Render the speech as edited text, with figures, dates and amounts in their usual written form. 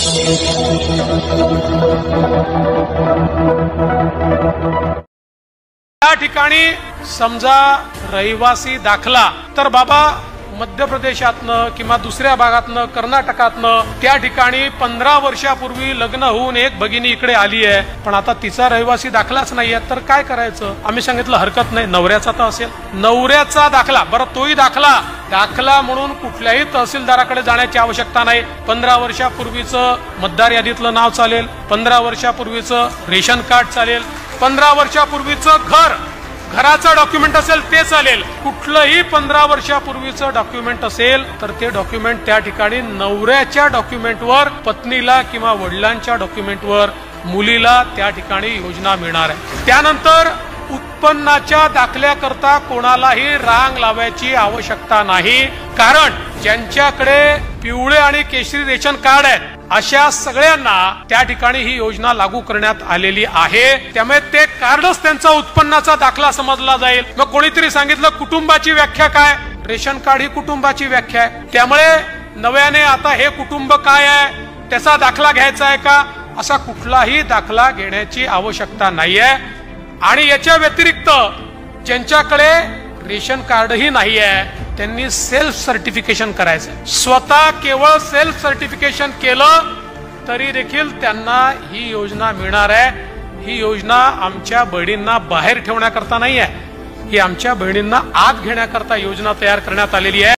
त्या ठिकाणी समजा रहिवासी दाखला तर बाबा मध्य प्रदेशातनं किंवा दुसऱ्या भागातनं कर्नाटकातनं त्या ठिकाणी 15 वर्षापूर्वी लग्न होऊन एक भगिनी इकडे आली आहे, पण आता तिचा रहिवासी दाखलाच नाहीये, तर काय करायचं? आम्ही सांगितलं हरकत नाही, नवऱ्याचा तर असेल, नवऱ्याचा दाखला, बरं तोही दाखला म्हणून कुठल्याही तहसीलदाराकडे जाण्याची आवश्यकता नाही. 15 वर्षापूर्वीचं मतदार यादीतलं नाव चालेल, 15 वर्षापूर्वीचं रेशन कार्ड चालेल, 15 वर्षापूर्वीचं घराचं डॉक्युमेंट असेल ते चालेल. कुठलंही 15 वर्षापूर्वीचं डॉक्युमेंट असेल तर ते डॉक्युमेंट त्या ठिकाणी नवऱ्याच्या डॉक्युमेंटवर, पत्नीला किंवा वडिलांच्या डॉक्युमेंटवर मुलीला त्या ठिकाणी योजना मिळणार आहे. त्यानंतर उत्पन्नाच्या दाखल्याकरता कोणालाही रांग लावायची आवश्यकता नाही, कारण ज्यांच्याकडे पिवळे आणि केशरी रेशन कार्ड आहेत अशा सगळ्यांना त्या ठिकाणी ही योजना लागू करण्यात आलेली आहे. त्यामुळे ते कार्डच त्यांचा उत्पन्नाचा दाखला समजला जाईल. मग कोणीतरी सांगितलं कुटुंबाची व्याख्या काय? रेशन कार्ड ही कुटुंबाची व्याख्या आहे. त्यामुळे नव्याने आता हे कुटुंब काय आहे, त्याचा दाखला घ्यायचा आहे का? असा कुठलाही दाखला घेण्याची आवश्यकता नाहीये. आणि याच्या व्यतिरिक्त ज्यांच्याकडे रेशन कार्डही नाही आहे त्यांनी सेल्फ सर्टिफिकेशन करायचं. स्वतः केवळ सेल्फ सर्टिफिकेशन केलं तरी देखील त्यांना ही योजना मिळणार आहे. ही योजना आमच्या बहिणींना बाहेर ठेवण्याकरता नाही आहे, ही आमच्या बहिणींना आत घेण्याकरता योजना तयार करण्यात आलेली आहे.